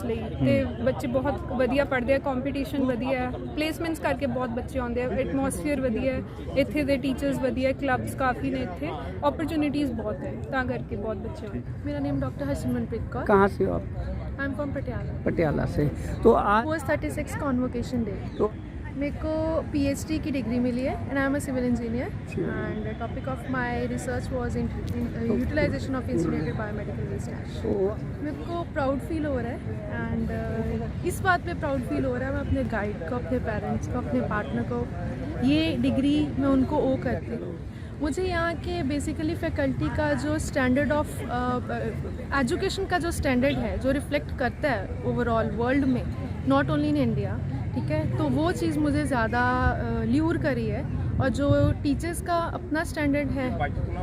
ਲਈ ਤੇ ਬੱਚੇ ਬਹੁਤ ਵਧੀਆ ਪੜ੍ਹਦੇ ਆ, ਕੰਪੀਟੀਸ਼ਨ ਵਧੀਆ ਹੈ, ਪਲੇਸਮੈਂਟਸ ਕਰਕੇ ਬਹੁਤ ਬੱਚੇ ਆਉਂਦੇ ਆ, ਐਟਮੋਸਫੀਅਰ ਵਧੀਆ ਹੈ, ਇੱਥੇ ਦੇ ਟੀਚਰਸ ਵਧੀਆ, ਕਲੱਬਸ ਕਾਫੀ ਨੇ ਇੱਥੇ, ਓਪਰਚੁਨਿਟੀਜ਼ ਬਹੁਤ है, ਤਾਂ करके बहुत बच्चे आए। मेरा नेम डॉक्टर हरसिमरनप्रीत कौर। कहाँ से हो आप? I am from Patiala. Patiala से। तो आज वो 36 कॉन्वोकेशन डे। तो मेरे को PhD की डिग्री मिली है and I am a civil engineer and topic of my research was in utilisation of incinerated biomedical waste ash. तो मेरे को प्राउड फील हो रहा है एंड इस बात पे प्राउड फील हो रहा है, मैं अपने गाइड को, अपने पेरेंट्स को, अपने पार्टनर को ये डिग्री मैं उनको ओ करती हूँ। मुझे यहाँ के बेसिकली फैकल्टी का जो स्टैंडर्ड ऑफ एजुकेशन का जो स्टैंडर्ड है, जो रिफ्लेक्ट करता है ओवरऑल वर्ल्ड में, नॉट ओनली इन इंडिया, ठीक है, तो वो चीज़ मुझे ज़्यादा ल्यूर करी है। और जो टीचर्स का अपना स्टैंडर्ड है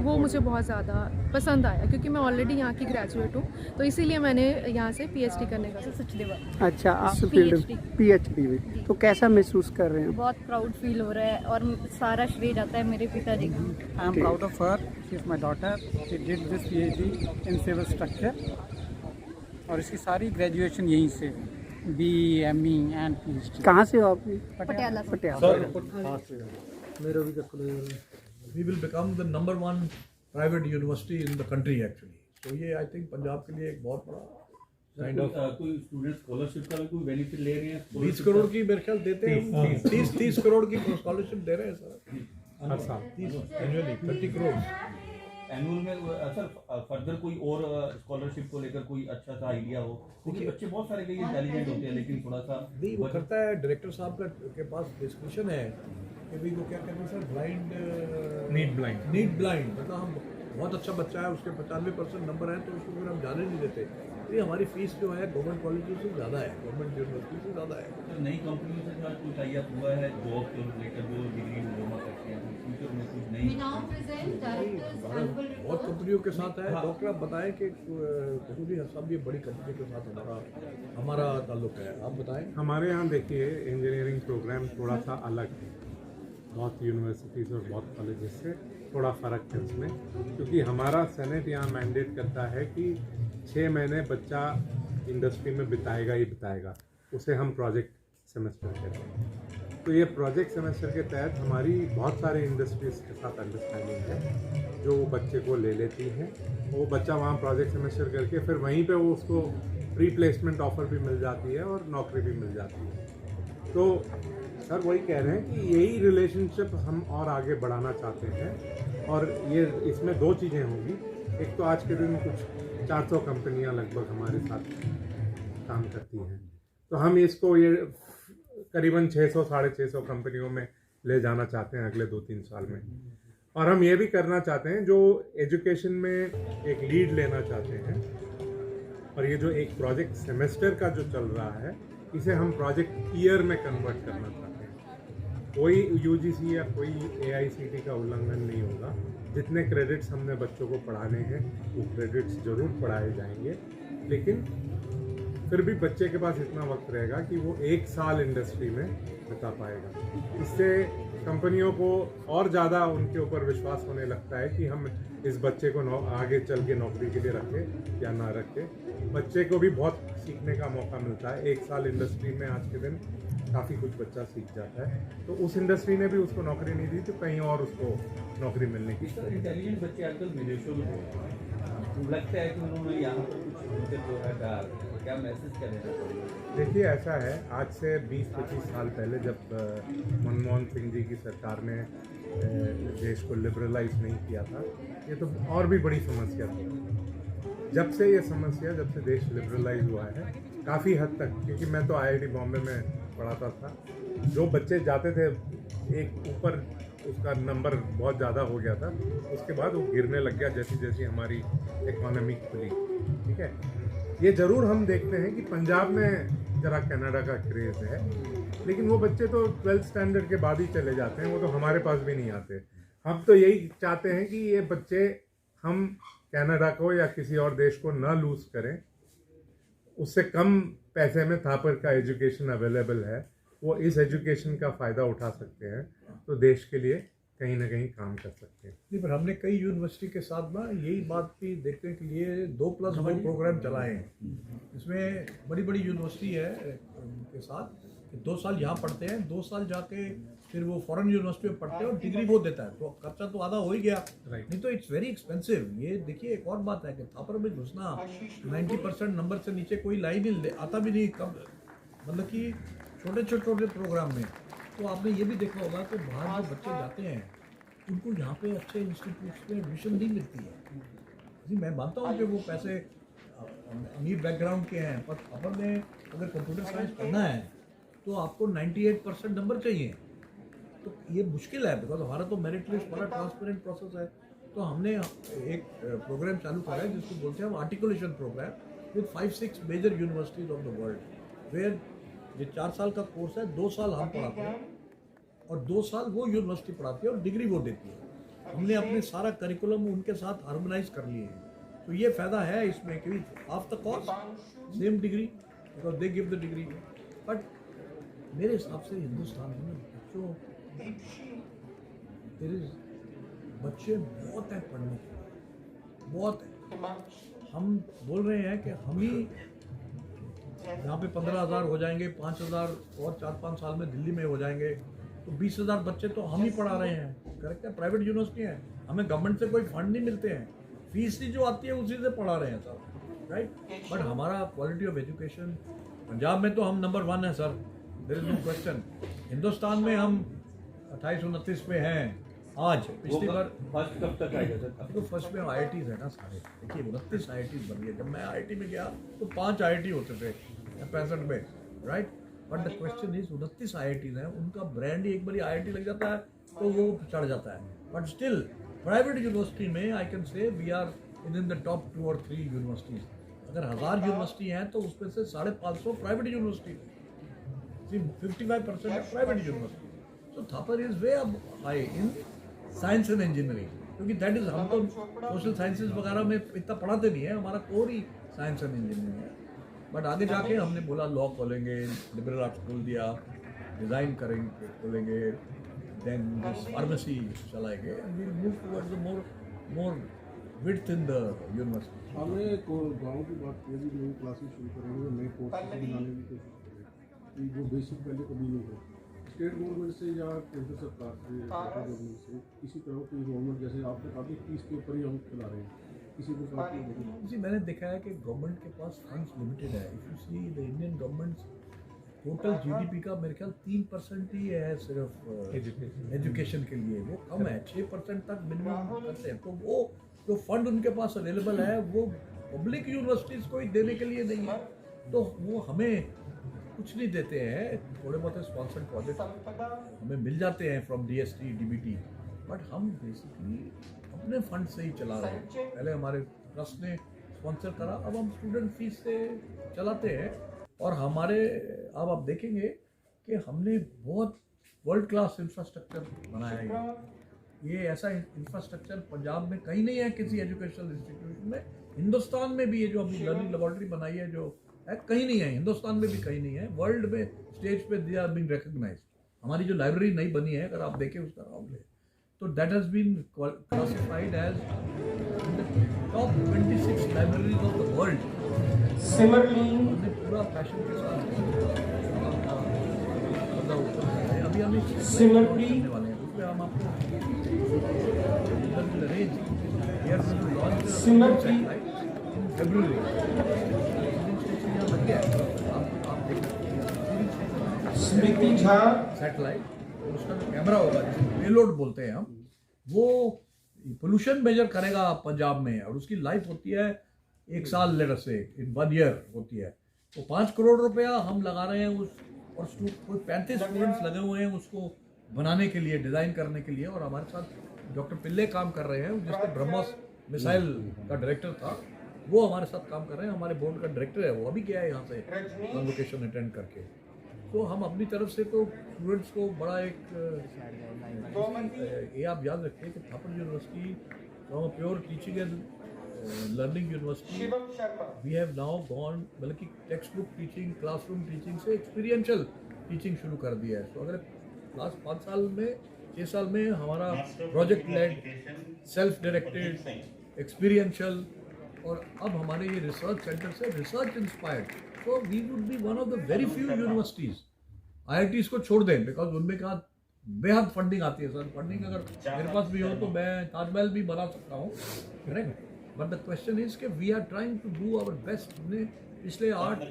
वो मुझे बहुत ज़्यादा पसंद आया, क्योंकि मैं ऑलरेडी यहाँ की ग्रेजुएट हूँ, तो इसीलिए मैंने यहाँ से PhD करने का सचदेवा। अच्छा, आप फील्ड PhD में, तो कैसा महसूस कर रहे हैं? बहुत प्राउड फील हो रहा है और सारा श्रेय जाता है मेरे पिताजी को। I am proud of her, she is my daughter, she did this PhD in civil structure और इसकी सारी ग्रेजुएशन यहीं से BE, ME एंड PhD। कहाँ से हो आप? पटियाला से। Patiala. We will become the #1 private university in the country actually. So ये I think पंजाब के लिए एक बहुत बड़ा kind of कोई स्टूडेंट स्कॉलरशिप का भी कोई बेनिफिट ले रहे हैं? 20 करोड़ की मेरे ख्याल देते हैं, 30 करोड़ की स्कॉलरशिप दे रहे हैं सर हर साल, 30 एनुअली 30 करोड़ एनुअल में। सर फर्दर कोई और स्कॉलरशिप को लेकर कोई अच्छा सा आइडिया हो, क्योंकि बच्चे बहुत सारे कई इंटेलिजेंट होते हैं लेकिन थोड़ा सा नहीं वो करता है, डायरेक्टर साहब के पास डिस्कशन है कि भाई वो क्या कहते हैं सर, नीट ब्लाइंड मतलब हम बहुत अच्छा बच्चा है, उसके 95% नंबर है तो उसको फिर हम जाने नहीं देते। ये हमारी फीस जो है गवर्नमेंट कॉलेजों से ज़्यादा है, गवर्नमेंट यूनिवर्सिटी से ज़्यादा है। सर नई कंपनियों से कोई टाई अप हुआ है जॉब के रिलेटेड, जो डिग्री डिप्लोमा करते हैं फ्यूचर में कुछ नई? बहुत कंपनियों के साथ है। डॉक्टर आप बताएं कि जरूरी है सब ये बड़ी कंपनी के साथ हमारा ताल्लुक है, आप बताएं। हमारे यहाँ देखिए इंजीनियरिंग प्रोग्राम थोड़ा सा अलग है, बहुत यूनिवर्सिटीज़ और बहुत कॉलेजेस से थोड़ा फ़र्क है उसमें, क्योंकि हमारा सेनेट यहाँ मैंडेट करता है कि 6 महीने बच्चा इंडस्ट्री में बिताएगा ही बिताएगा, उसे हम प्रोजेक्ट सेमेस्टर कहते हैं। तो ये प्रोजेक्ट सेमेस्टर के तहत हमारी बहुत सारे इंडस्ट्रीज़ के साथ अंडरस्टैंडिंग है, जो वो बच्चे को ले लेती हैं। वो बच्चा वहाँ प्रोजेक्ट सेमेस्टर करके फिर वहीं पे वो उसको प्री प्लेसमेंट ऑफ़र भी मिल जाती है और नौकरी भी मिल जाती है। तो सर वही कह रहे हैं कि यही रिलेशनशिप हम और आगे बढ़ाना चाहते हैं, और ये इसमें 2 चीज़ें होंगी। एक तो आज के दिन कुछ 400 कंपनियां लगभग हमारे साथ काम करती हैं, तो हम इसको ये करीबन 600-650 कंपनियों में ले जाना चाहते हैं अगले 2-3 साल में। और हम ये भी करना चाहते हैं, जो एजुकेशन में एक लीड लेना चाहते हैं, और ये जो एक प्रोजेक्ट सेमेस्टर का जो चल रहा है इसे हम प्रोजेक्ट ईयर में कन्वर्ट करना चाहते हैं। कोई UGC या कोई AICTE का उल्लंघन नहीं होगा। जितने क्रेडिट्स हमने बच्चों को पढ़ाने हैं वो क्रेडिट्स ज़रूर पढ़ाए जाएंगे, लेकिन फिर भी बच्चे के पास इतना वक्त रहेगा कि वो 1 साल इंडस्ट्री में बिता पाएगा। इससे कंपनियों को और ज़्यादा उनके ऊपर विश्वास होने लगता है कि हम इस बच्चे को आगे चल के नौकरी के लिए रखें या ना रखें। बच्चे को भी बहुत सीखने का मौका मिलता है। 1 साल इंडस्ट्री में आज के दिन काफ़ी कुछ बच्चा सीख जाता है, तो उस इंडस्ट्री ने भी उसको नौकरी नहीं दी तो कहीं और उसको नौकरी मिलने की। सर इंटेलिजेंट बच्चे आजकल विदेशों में लगता है कि उन्होंने यहाँ पर कुछ उनके जो है क्या मैसेज क्या देना चाहिए? देखिए ऐसा है, आज से 20-25 साल पहले जब मनमोहन सिंह जी की सरकार ने देश को लिबरलाइज नहीं किया था, ये तो और भी बड़ी समस्या थी। जब से ये समस्या, जब से देश लिबरलाइज हुआ है काफ़ी हद तक, क्योंकि मैं तो IIT बॉम्बे में पढ़ाता था, जो बच्चे जाते थे एक ऊपर उसका नंबर बहुत ज़्यादा हो गया था, उसके बाद वो गिरने लग गया जैसी जैसी हमारी इकोनॉमी खुली। ठीक है, ये ज़रूर हम देखते हैं कि पंजाब में ज़रा कनाडा का क्रेज़ है, लेकिन वो बच्चे तो 12th स्टैंडर्ड के बाद ही चले जाते हैं, वो तो हमारे पास भी नहीं आते। हम तो यही चाहते हैं कि ये बच्चे हम कनाडा को या किसी और देश को ना लूज़ करें। उससे कम पैसे में थापर का एजुकेशन अवेलेबल है, वो इस एजुकेशन का फ़ायदा उठा सकते हैं, तो देश के लिए कहीं ना कहीं काम कर सकते हैं। नहीं, पर हमने कई यूनिवर्सिटी के साथ ना यही बात भी देखने के लिए 2+2 प्रोग्राम चलाए हैं। इसमें बड़ी बड़ी यूनिवर्सिटी है के साथ कि 2 साल यहाँ पढ़ते हैं, 2 साल जाके फिर वो फॉरेन यूनिवर्सिटी में पढ़ते हैं और डिग्री वो देता है, तो खर्चा तो आधा हो ही गया। Right. नहीं तो इट्स वेरी एक्सपेंसिव। ये देखिए एक और बात है कि थापर में घुसना 90% नंबर से नीचे कोई ला ही नहीं, आता भी नहीं, कब मतलब कि छोटे प्रोग्राम में। तो आपने ये भी देखा होगा कि बाहर जो बच्चे जाते हैं उनको यहाँ पे अच्छे इंस्टीट्यूट्स में एडमिशन नहीं मिलती है। जी मैं मानता हूँ कि वो पैसे अमीर बैकग्राउंड के हैं, पर अपन ने अगर कंप्यूटर साइंस पढ़ना है तो आपको 98% नंबर चाहिए। तो ये मुश्किल है, बिकॉज हमारा तो मेरिट लिस्ट बड़ा ट्रांसपेरेंट प्रोसेस है। तो हमने एक प्रोग्राम चालू करा है जिसको बोलते हैं हम articulation program with 5-6 major universities of the world, where ये 4 साल का कोर्स है, 2 साल हम पढ़ाते हैं और 2 साल वो यूनिवर्सिटी पढ़ाती है और डिग्री वो देती है। हमने अपने सारा करिकुलम उनके साथ हार्मोनाइज कर लिए हैं। तो ये फ़ायदा है इसमें कि half the cost same degree, because they give the degree. But मेरे हिसाब से हिंदुस्तान में बच्चों बच्चे बहुत हैं पढ़ने के, बहुत हैं। हम बोल रहे हैं कि हम ही यहाँ पे 15,000 हो जाएंगे, 5,000 और 4-5 साल में दिल्ली में हो जाएंगे, तो 20,000 बच्चे तो हम ही पढ़ा रहे हैं। करेक्ट है, प्राइवेट यूनिवर्सिटी है, हमें गवर्नमेंट से कोई फंड नहीं मिलते हैं, फीस ही जो आती है उसी से पढ़ा रहे हैं सर, राइट। बट हमारा क्वालिटी ऑफ एजुकेशन पंजाब में तो हम नंबर 1 है sir, there is no question. Hindustan में हम 28-29 पे हैं आज। पिछली बार फर्स्ट कब तक आएगा सर? तो फर्स्ट में IITs है ना सारे, देखिए 29 IITs बन गए। जब मैं IIT में गया तो 5 IIT होते थे 65 में, right. But the question is 29 IITs हैं, उनका ब्रांड ही एक बार IIT लग जाता है तो वो चढ़ जाता है। बट स्टिल प्राइवेट यूनिवर्सिटी में I can say we are in the top 2 or 3 universities. अगर 1000 यूनिवर्सिटी हैं तो उसमें से 550 प्राइवेट यूनिवर्सिटी, 55% है प्राइवेट यूनिवर्सिटी। तो थापर इज वे अब high in science and engineering, क्योंकि दैट इज, हम तो सोशल साइंसेज वगैरह में इतना पढ़ाते नहीं है, हमारा core he science and engineering है। बट आगे जाके हमने बोला लॉ खोलेंगे, लिबरल आर्ट्स खोल दिया, डिज़ाइन करेंगे खोलेंगे, देन फार्मेसी चलाएंगे, and we move towards the more width in the university. हमने एक गाँव की बात की, अभी नई क्लासेस शुरू करेंगे, नए कोर्स बनाने की कोशिश करेंगे, जो बेसिक पहले कभी नहीं है। स्टेट गवर्नमेंट से या केंद्र सरकार से, सेंट्रल गवर्नमेंट से, किसी तरह की गवर्नमेंट, जैसे आपने कहा कि फीस के ऊपर ही हम चला रहे हैं, किसी प्रकार की। जी मैंने देखा है कि गवर्नमेंट के पास फंड्स लिमिटेड है। If you see the Indian government total GDP का मेरे ख्याल 3% ही है सिर्फ एजुकेशन के लिए, वो कम है। 6% तक मिनिमम करते हैं। तो वो जो फंड उनके पास अवेलेबल है वो पब्लिक यूनिवर्सिटीज़ को ही देने के लिए नहीं है, तो वो हमें कुछ नहीं देते हैं। थोड़े बहुत स्पॉन्सर्ड प्रोजेक्ट हमें मिल जाते हैं फ्रॉम DST DBT, बट हम बेसिकली अपने फंड से ही चला रहे हैं। पहले हमारे ट्रस्ट ने स्पॉन्सर करा, अब हम स्टूडेंट फीस से चलाते हैं। और हमारे अब आप देखेंगे कि हमने बहुत वर्ल्ड क्लास इंफ्रास्ट्रक्चर बनाया है। ये ऐसा इंफ्रास्ट्रक्चर पंजाब में कहीं नहीं है, किसी एजुकेशनल इंस्टीट्यूशन में। हिंदुस्तान में भी ये जो अभी लर्निंग लेबोरेटरी बनाई है जो है, कहीं नहीं है, हिंदुस्तान में भी कहीं नहीं है। वर्ल्ड में स्टेज पे दे आर बीइंग रिकॉग्नाइज्ड। हमारी जो लाइब्रेरी नई बनी है, अगर आप देखें उसका नाम ले, तो that has been classified as top 26 libraries of the world. हमने पूरा पैशन के साथ अभी हम करने वाले हैं, उसमें हम आपको स्मृति झा सैटेलाइट, उसका जो कैमरा होगा जिसे पेलोड बोलते हैं हम, वो पोल्यूशन मेजर करेगा पंजाब में, और उसकी लाइफ होती है 1 साल, लेटर से इन 1 ईयर होती है। तो 5 करोड़ रुपया हम लगा रहे हैं उस, और कोई 35 स्टूडेंट्स लगे हुए हैं उसको बनाने के लिए, डिज़ाइन करने के लिए। और हमारे साथ डॉक्टर पिल्ले काम कर रहे हैं, जिसके ब्रह्मोस मिसाइल का डायरेक्टर था, वो हमारे साथ काम कर रहे हैं। हमारे बोर्ड का डायरेक्टर है, वो अभी गया है यहाँ से कन्वोकेशन अटेंड करके। तो हम अपनी तरफ से तो स्टूडेंट्स को बड़ा एक ये आप याद रखिए कि Thapar university from pure teaching and learning university we have now gone, बल्कि text book teaching, classroom teaching से एक्सपीरियंशियल टीचिंग शुरू कर दिया है। तो अगर लास्ट 5 साल में 6 साल में हमारा project led, self directed, experiential, और अब हमारे ये रिसर्च सेंटर से रिसर्च इंस्पायर्ड, तो we would be one of the very few universities, IITs को छोड़ दें, बिकॉज उनमें कहा बेहद फंडिंग आती है सर। फंडिंग अगर मेरे पास भी हो तो मैं ताजमहल भी बना सकता हूँ, correct, but the question is कि we are trying to do our best. हमने पिछले 8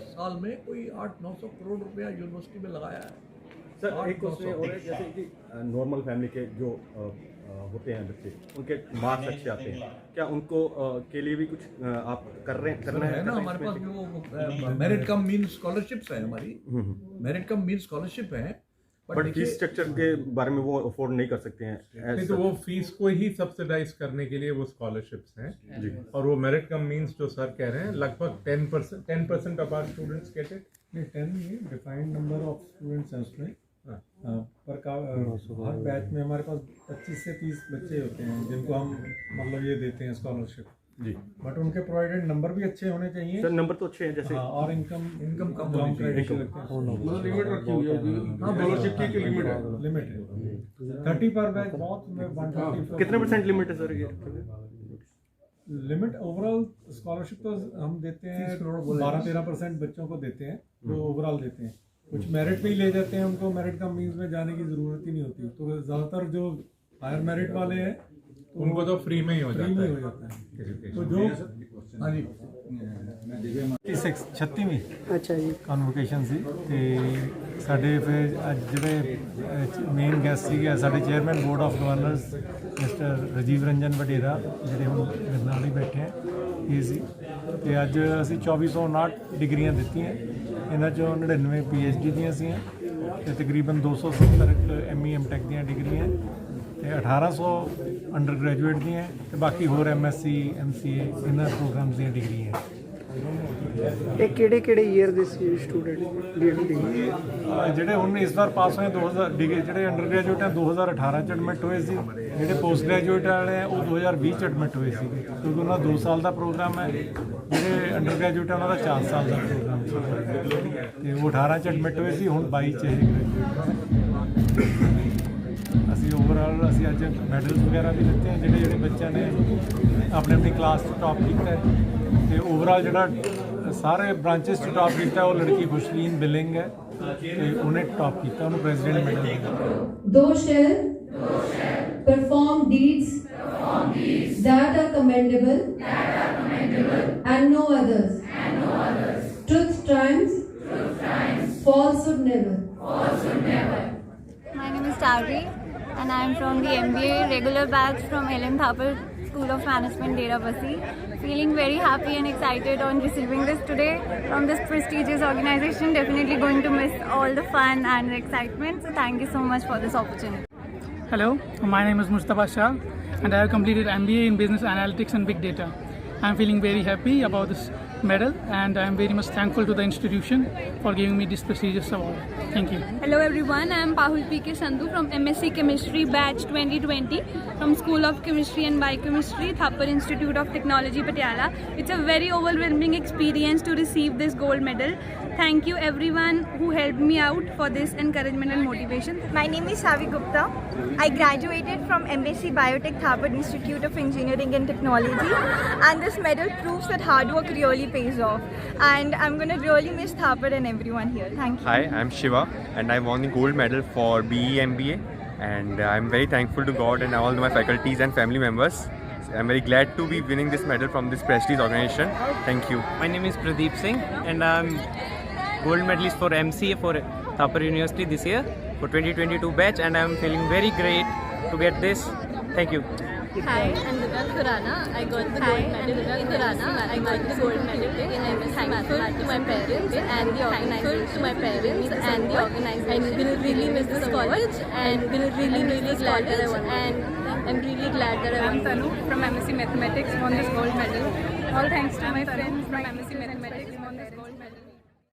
साल में कोई 800-900 करोड़ रुपया यूनिवर्सिटी में लगाया है। सर एक क्वेश्चन और है, जैसे कि नॉर्मल फैमिली के जो होते हैं बच्चे, उनके मार्क्स अच्छे आते हैं, क्या उनको के लिए भी कुछ आप करना है ना? हमारे पास वो मेरिट कम मीन स्कॉलरशिप्स है हमारी, मेरिट कम मीन स्कॉलरशिप है, बट फीस स्ट्रक्चर के बारे में वो अफोर्ड नहीं कर सकते हैं। नहीं, तो वो फीस को ही सब्सिडाइज करने के लिए वो स्कॉलरशिप्स हैं जी। और वो मेरिट कम मींस जो सर कह रहे हैं लगभग 10% of our students get it. नहीं, 10 नहीं, डिफाइंड नंबर ऑफ स्टूडेंट्स हैं उसमें, पर हर बैच में हमारे पास 25 से 30 बच्चे होते हैं जिनको हम मतलब ये देते हैं स्कॉलरशिप जी, बट उनके प्रोवाइडेड नंबर भी अच्छे होने चाहिए सर। नंबर तो अच्छे हैं जैसे, हाँ, और इनकम कम होनी चाहिए, मतलब लिमिट रखी हुई है कि स्कॉलरशिप की लिमिट है 30 पर बैच, बहुत में 150। कितने % लिमिट है सर ये? लिमिट ओवरऑल स्कॉलरशिप तो हम देते हैं 12-13% बच्चों को देते हैं जो ओवरऑल देते हैं। कुछ मेरिट पे ही ले जाते हैं, उनको मेरिट कम मींस में जाने की ज़रूरत ही नहीं होती, तो ज़्यादातर जो हायर मेरिट वाले हैं तो उनको तो फ्री में ही हो जाता है। तो जो हाँ जी 36ਵੀਂ ਅੱਛਾ ਜੀ। ਕਨਵੋਕੇਸ਼ਨ ਸੀ ਤੇ ਸਾਡੇ ਫਿਰ ਅੱਜ ਜਿਹੜੇ ਮੇਨ ਗੈਸਟ ਸੀਗੇ ਸਾਡੇ chairman board of governors mister Rajiv Ranjan Vadera, ਜਿਹੜੇ ਹੁਣ ਮੇਰੇ ਨਾਲ ਹੀ ਬੈਠੇ ਆ, ਇਹ ਸੀ। ਤੇ ਅੱਜ ਅਸੀਂ 2459 ਡਿਗਰੀਆਂ ਦਿੱਤੀਆਂ, ਇਹਨਾਂ 'ਚੋਂ 99 PhD ਦੀਆਂ ਸੀਆਂ ਤੇ ਤਕਰੀਬਨ 270 ME MTech ਦੀਆਂ ਡਿਗਰੀਆਂ ਤੇ 1800 ਅੰਡਰ ਗ੍ਰੈਜੂਏਟ ਦੀਆਂ ਤੇ ਬਾਕੀ ਹੋਰ MSc MCA ਇਹਨਾਂ ਪ੍ਰੋਗਰਾਮਸ ਦੀਆਂ ਡਿਗਰੀਆਂ। ਇਹ ਕਿਹੜੇ ਈਅਰ ਦੇ ਸੀ ਸਟੂਡੈਂਟ ਜਿਹੜੇ ਹੁਣ ਇਸ ਵਾਰ ਪਾਸ ਹੋਏ 2000 ਡਿਗਰੀ, ਜਿਹੜੇ ਅੰਡਰ ਗ੍ਰੈਜੂਏਟ ਹੈ 2018 ਚ ਐਡਮਿਟ ਹੋਏ ਸੀ, ਜਿਹੜੇ ਪੋਸਟ ਗ੍ਰੈਜੂਏਟ ਵਾਲੇ ਆ ਉਹ 2020 ਚ ਐਡਮਿਟ ਹੋਏ ਸੀ, ਕਿਉਂਕਿ ਉਹਨਾਂ 2 ਸਾਲ ਦਾ ਪ੍ਰੋਗਰਾਮ ਹੈ। ਜਿਹੜੇ ਅੰਡਰ ਗ੍ਰੈਜੂਏਟ ਹੈ ਉਹਨਾਂ ਦਾ 4 ਸਾਲ ਦਾ ਪ੍ਰੋਗਰਾਮ ਸੀ ਤੇ ਉਹ 18 ਚ ਐਡਮਿਟ ਹੋਏ ਸੀ, ਹੁਣ 22 ਚ ਇਹ ਗ੍ਰੈਜੂਏਟ। ਅਸੀਂ ਓਵਰਆਲ ਅਸੀਂ ਅੱਜ ਮੈਡਲਸ ਵਗੈਰਾ ਵੀ ਦਿੱਤੇ हैं, ਜਿਹੜੇ ਬੱਚਿਆਂ ਨੇ ਆਪਣੀ ਕਲਾਸ 'ਚ ਟੌਪ ਕੀਤਾ ਹੈ ਤੇ ਓਵਰਆਲ ਜਿਹੜਾ ਸਾਰੇ ਬ੍ਰਾਂਚਸ 'ਚ ਟੌਪ ਕੀਤਾ ਉਹ ਲੜਕੀ ਖੁਸ਼ਲੀਨ ਬਿਲਿੰਗ ਹੈ ਤੇ ਉਹਨੇ ਟੌਪ ਕੀਤਾ, ਉਹਨੂੰ ਪ੍ਰੈਜ਼ੀਡੈਂਟ ਮੈਡਲ ਮਿਲਿਆ। Thou shall perform deeds that are commendable and no others. Truth triumphs, falsehood never. My name is Tari and I am from the MBA regular batch from LM Thapar School of Management, Derabasi. Feeling very happy and excited on receiving this today from this prestigious organization. Definitely going to miss all the fun and excitement. So thank you so much for this opportunity. Hello, my name is Mustafa Shah and I have completed MBA in Business Analytics and Big Data. I am feeling very happy about this medal and I am very much thankful to the institution for giving me this prestigious award. Thank you. Hello everyone, I am Pahul P.K. Sandhu from MSc Chemistry batch 2020 from School of Chemistry and Biochemistry, Thapar Institute of Technology, Patiala. It's a very overwhelming experience to receive this gold medal. Thank you everyone who helped me out for this encouragement and motivation. My name is Shavi Gupta. I graduated from MSc Biotech, Thapar Institute of Engineering and Technology, and this medal proves that hard work really pays off, and I'm going to really miss Thapar and everyone here. Thank you. Hi, I'm Shiva and I won the gold medal for BE MBA, and I'm very thankful to God and all my faculties and family members. I'm very glad to be winning this medal from this prestigious organization. Thank you. My name is Pradeep Singh and I'm gold medalist for MCA for Thapar University this year for 2022 batch, and I'm feeling very great to get this. Thank you. Hi, I'm Dibya Khurana. I got the gold medal in Khurana. I got the gold medal in MSc Mathematics to my parents and the organization. To my parents and the organization. I'm gonna really miss this college and gonna really glad that I won. And I'm really glad that I won. I'm Tanu from MSc Mathematics, won this gold medal. All thanks to my friends from MSc Mathematics.